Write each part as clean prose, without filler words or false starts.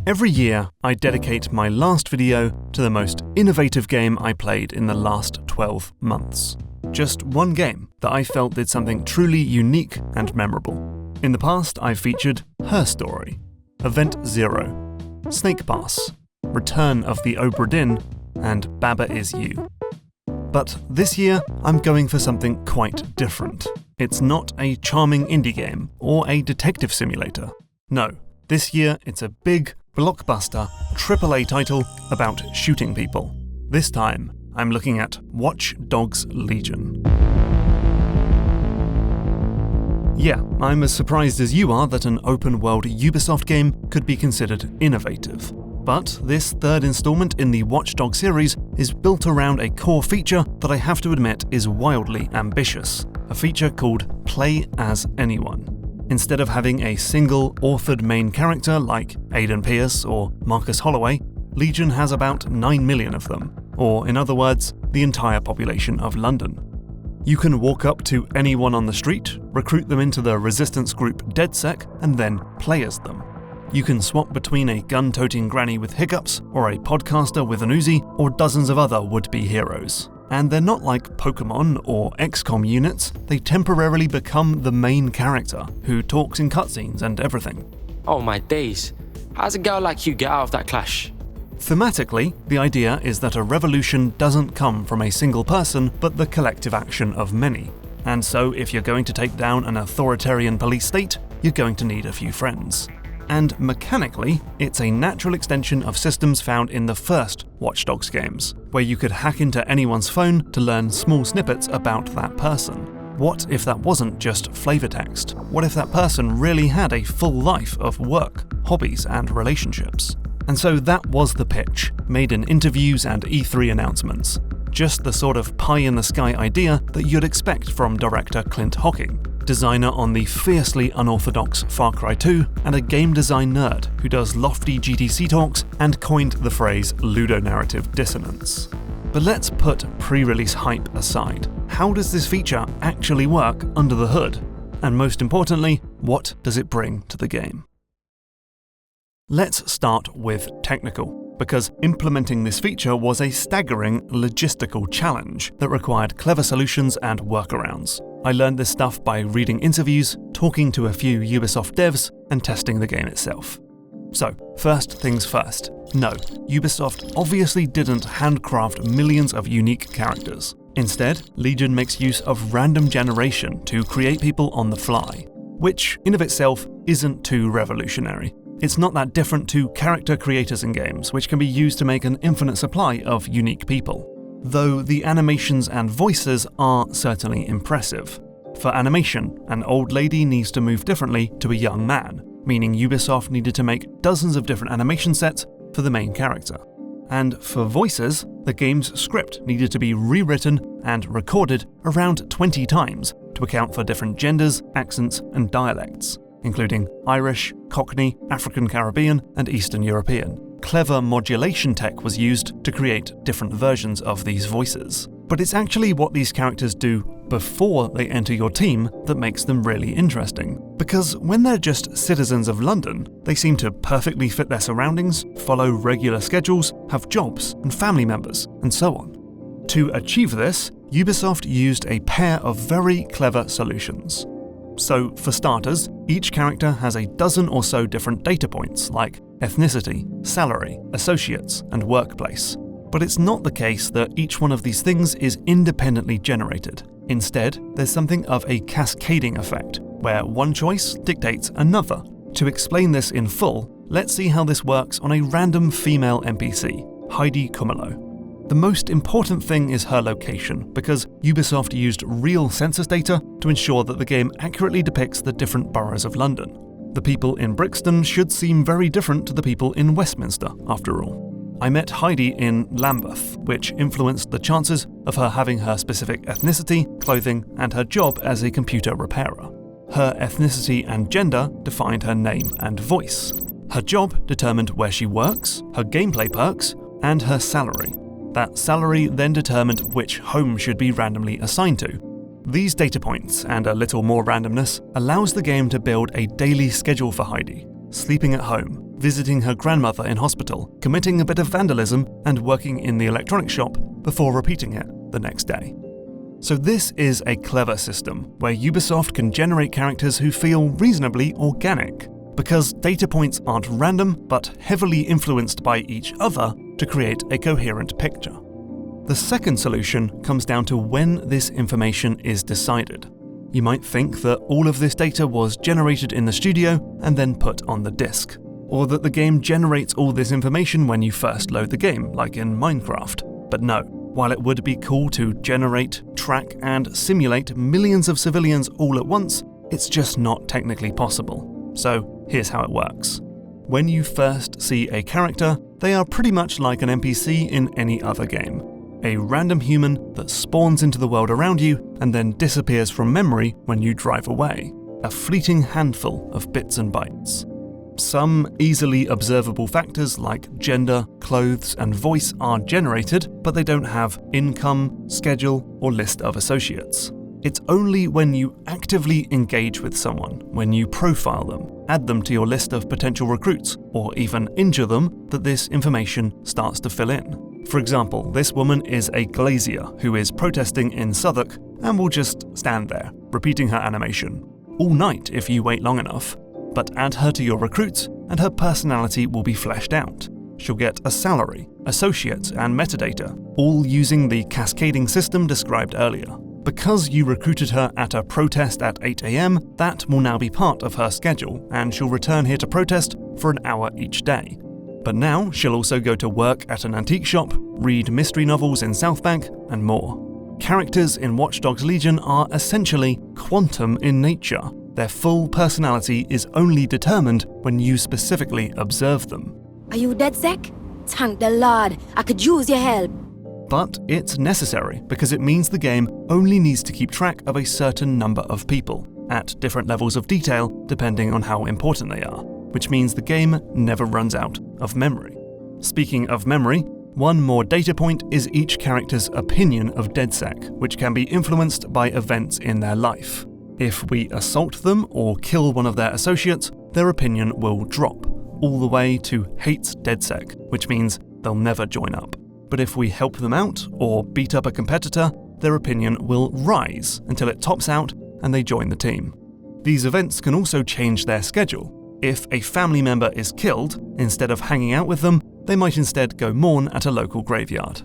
Every year, I dedicate my last video to the most innovative game I played in the last 12 months. Just one game that I felt did something truly unique and memorable. In the past, I've featured Her Story, Event Zero, Snake Pass, Return of the Obra Dinn, and Baba Is You. But this year, I'm going for something quite different. It's not a charming indie game or a detective simulator. No, this year it's a big, blockbuster, AAA title about shooting people. This time, I'm looking at Watch Dogs Legion. Yeah, I'm as surprised as you are that an open-world Ubisoft game could be considered innovative. But this third installment in the Watch Dogs series is built around a core feature that I have to admit is wildly ambitious, a feature called Play as Anyone. Instead of having a single authored main character like Aidan Pierce or Marcus Holloway, Legion has about 9 million of them, or in other words, the entire population of London. You can walk up to anyone on the street, recruit them into the resistance group DedSec, and then play as them. You can swap between a gun-toting granny with hiccups, or a podcaster with an Uzi, or dozens of other would-be heroes. And they're not like Pokemon or XCOM units, they temporarily become the main character, who talks in cutscenes and everything. Oh my days, how does a girl like you get out of that clash? Thematically, the idea is that a revolution doesn't come from a single person, but the collective action of many. And so if you're going to take down an authoritarian police state, you're going to need a few friends. And mechanically, it's a natural extension of systems found in the first Watch Dogs games, where you could hack into anyone's phone to learn small snippets about that person. What if that wasn't just flavor text? What if that person really had a full life of work, hobbies, and relationships? And so that was the pitch, made in interviews and E3 announcements. Just the sort of pie-in-the-sky idea that you'd expect from director Clint Hocking, designer on the fiercely unorthodox Far Cry 2, and a game design nerd who does lofty GDC talks and coined the phrase Ludonarrative Dissonance. But let's put pre-release hype aside. How does this feature actually work under the hood? And most importantly, what does it bring to the game? Let's start with technical, because implementing this feature was a staggering logistical challenge that required clever solutions and workarounds. I learned this stuff by reading interviews, talking to a few Ubisoft devs, and testing the game itself. So, first things first. No, Ubisoft obviously didn't handcraft millions of unique characters. Instead, Legion makes use of random generation to create people on the fly, which in of itself isn't too revolutionary. It's not that different to character creators in games, which can be used to make an infinite supply of unique people. Though the animations and voices are certainly impressive. For animation, an old lady needs to move differently to a young man, meaning Ubisoft needed to make dozens of different animation sets for the main character. And for voices, the game's script needed to be rewritten and recorded around 20 times to account for different genders, accents, and dialects, including Irish, Cockney, African Caribbean, and Eastern European. Clever modulation tech was used to create different versions of these voices. But it's actually what these characters do before they enter your team that makes them really interesting. Because when they're just citizens of London, they seem to perfectly fit their surroundings, follow regular schedules, have jobs and family members, and so on. To achieve this, Ubisoft used a pair of very clever solutions. So, for starters, each character has a dozen or so different data points like ethnicity, salary, associates, and workplace. But it's not the case that each one of these things is independently generated. Instead, there's something of a cascading effect, where one choice dictates another. To explain this in full, let's see how this works on a random female NPC, Heidi Kumalo. The most important thing is her location, because Ubisoft used real census data to ensure that the game accurately depicts the different boroughs of London. The people in Brixton should seem very different to the people in Westminster, after all. I met Heidi in Lambeth, which influenced the chances of her having her specific ethnicity, clothing, and her job as a computer repairer. Her ethnicity and gender defined her name and voice. Her job determined where she works, her gameplay perks, and her salary. That salary then determined which home should be randomly assigned to. These data points, and a little more randomness, allows the game to build a daily schedule for Heidi, sleeping at home, visiting her grandmother in hospital, committing a bit of vandalism, and working in the electronics shop before repeating it the next day. So this is a clever system where Ubisoft can generate characters who feel reasonably organic, because data points aren't random but heavily influenced by each other to create a coherent picture. The second solution comes down to when this information is decided. You might think that all of this data was generated in the studio and then put on the disk, or that the game generates all this information when you first load the game, like in Minecraft. But no, while it would be cool to generate, track, and simulate millions of civilians all at once, it's just not technically possible. So here's how it works. When you first see a character, they are pretty much like an NPC in any other game. A random human that spawns into the world around you and then disappears from memory when you drive away. A fleeting handful of bits and bytes. Some easily observable factors like gender, clothes, and voice are generated, but they don't have income, schedule, or list of associates. It's only when you actively engage with someone, when you profile them, add them to your list of potential recruits, or even injure them, that this information starts to fill in. For example, this woman is a glazier who is protesting in Southwark and will just stand there, repeating her animation. All night if you wait long enough. But add her to your recruits and her personality will be fleshed out. She'll get a salary, associates, and metadata, all using the cascading system described earlier. Because you recruited her at a protest at 8 AM, that will now be part of her schedule, and she'll return here to protest for an hour each day. But now she'll also go to work at an antique shop, read mystery novels in South Bank, and more. Characters in Watch Dogs Legion are essentially quantum in nature. Their full personality is only determined when you specifically observe them. Are you dead, Zach? Thank the Lord, I could use your help. But it's necessary because it means the game only needs to keep track of a certain number of people, at different levels of detail depending on how important they are, which means the game never runs out of memory. Speaking of memory, one more data point is each character's opinion of DedSec, which can be influenced by events in their life. If we assault them or kill one of their associates, their opinion will drop, all the way to hates DedSec, which means they'll never join up. But if we help them out or beat up a competitor, their opinion will rise until it tops out and they join the team. These events can also change their schedule. If a family member is killed, instead of hanging out with them, they might instead go mourn at a local graveyard.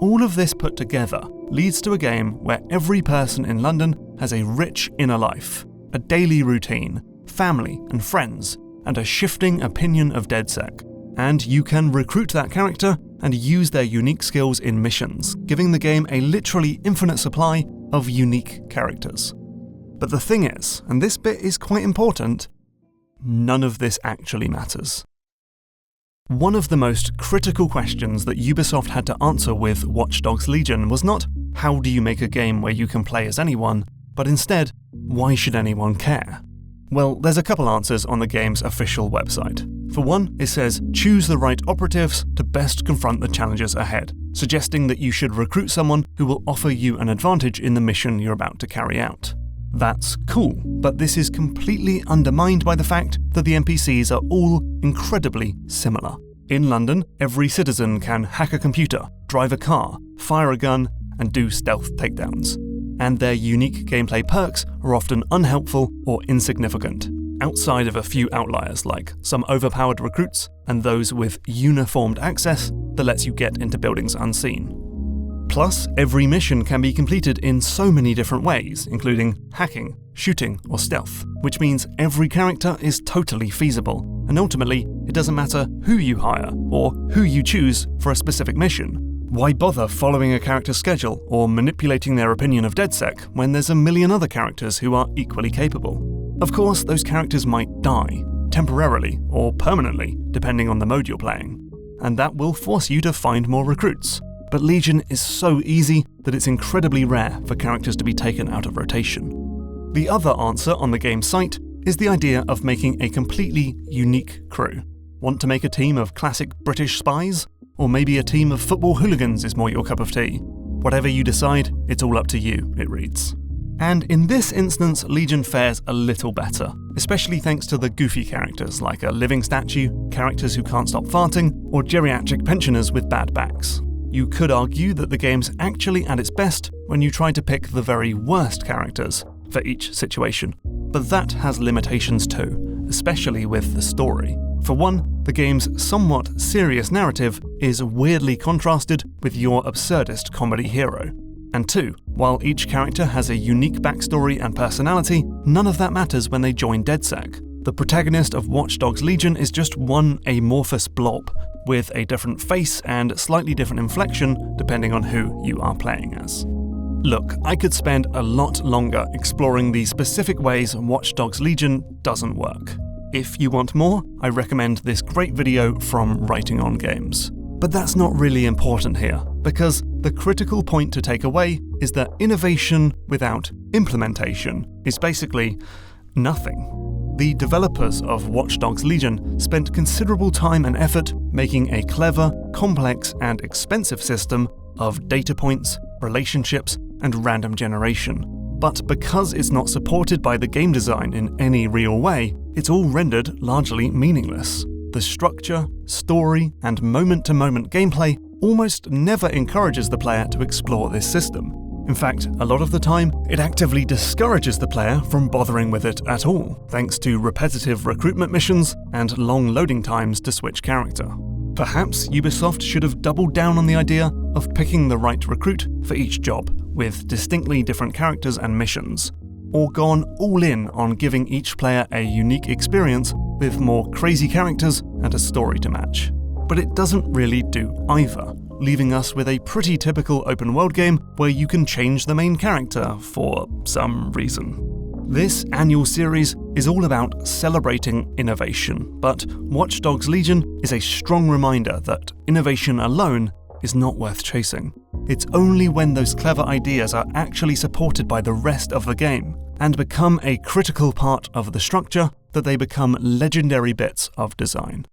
All of this put together leads to a game where every person in London has a rich inner life, a daily routine, family and friends, and a shifting opinion of DedSec. And you can recruit that character and use their unique skills in missions, giving the game a literally infinite supply of unique characters. But the thing is, and this bit is quite important, none of this actually matters. One of the most critical questions that Ubisoft had to answer with Watch Dogs Legion was not, how do you make a game where you can play as anyone, but instead, why should anyone care? Well, there's a couple answers on the game's official website. For one, it says, choose the right operatives to best confront the challenges ahead, suggesting that you should recruit someone who will offer you an advantage in the mission you're about to carry out. That's cool, but this is completely undermined by the fact that the NPCs are all incredibly similar. In London, every citizen can hack a computer, drive a car, fire a gun, and do stealth takedowns. And their unique gameplay perks are often unhelpful or insignificant, outside of a few outliers like some overpowered recruits and those with uniformed access that lets you get into buildings unseen. Plus, every mission can be completed in so many different ways, including hacking, shooting, or stealth, which means every character is totally feasible, and ultimately, it doesn't matter who you hire or who you choose for a specific mission. Why bother following a character's schedule or manipulating their opinion of DedSec when there's a million other characters who are equally capable? Of course, those characters might die, temporarily or permanently, depending on the mode you're playing, and that will force you to find more recruits. But Legion is so easy that it's incredibly rare for characters to be taken out of rotation. The other answer on the game's site is the idea of making a completely unique crew. Want to make a team of classic British spies? Or maybe a team of football hooligans is more your cup of tea? Whatever you decide, it's all up to you, it reads. And in this instance, Legion fares a little better, especially thanks to the goofy characters like a living statue, characters who can't stop farting, or geriatric pensioners with bad backs. You could argue that the game's actually at its best when you try to pick the very worst characters for each situation. But that has limitations too, especially with the story. For one, the game's somewhat serious narrative is weirdly contrasted with your absurdist comedy hero. And two, while each character has a unique backstory and personality, none of that matters when they join DedSec. The protagonist of Watch Dogs Legion is just one amorphous blob, with a different face and slightly different inflection depending on who you are playing as. Look, I could spend a lot longer exploring the specific ways Watch Dogs Legion doesn't work. If you want more, I recommend this great video from Writing on Games. But that's not really important here, because the critical point to take away is that innovation without implementation is basically nothing. The developers of Watch Dogs Legion spent considerable time and effort making a clever, complex, and expensive system of data points, relationships, and random generation. But because it's not supported by the game design in any real way, it's all rendered largely meaningless. The structure, story, and moment-to-moment gameplay almost never encourages the player to explore this system. In fact, a lot of the time, it actively discourages the player from bothering with it at all, thanks to repetitive recruitment missions and long loading times to switch character. Perhaps Ubisoft should have doubled down on the idea of picking the right recruit for each job, with distinctly different characters and missions, or gone all in on giving each player a unique experience with more crazy characters and a story to match. But it doesn't really do either, leaving us with a pretty typical open world game where you can change the main character for some reason. This annual series is all about celebrating innovation, but Watch Dogs Legion is a strong reminder that innovation alone is not worth chasing. It's only when those clever ideas are actually supported by the rest of the game and become a critical part of the structure that they become legendary bits of design.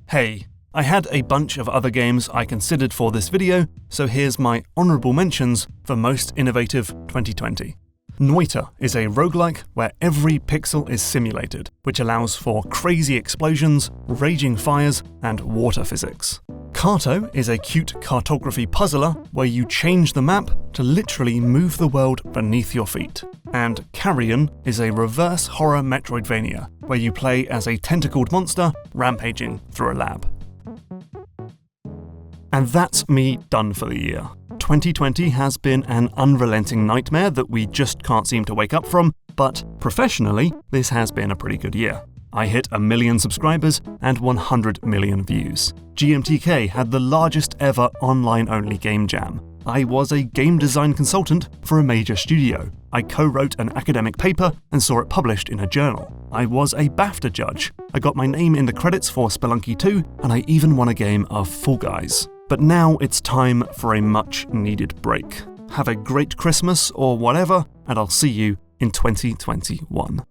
Hey, I had a bunch of other games I considered for this video, so here's my honourable mentions for most innovative 2020. Noita is a roguelike where every pixel is simulated, which allows for crazy explosions, raging fires, and water physics. Carto is a cute cartography puzzler where you change the map to literally move the world beneath your feet. And Carrion is a reverse horror Metroidvania where you play as a tentacled monster rampaging through a lab. And that's me done for the year. 2020 has been an unrelenting nightmare that we just can't seem to wake up from, but professionally, this has been a pretty good year. I hit 1 million subscribers and 100 million views. GMTK had the largest ever online-only game jam. I was a game design consultant for a major studio. I co-wrote an academic paper and saw it published in a journal. I was a BAFTA judge. I got my name in the credits for Spelunky 2, and I even won a game of Fall Guys. But now it's time for a much-needed break. Have a great Christmas or whatever, and I'll see you in 2021.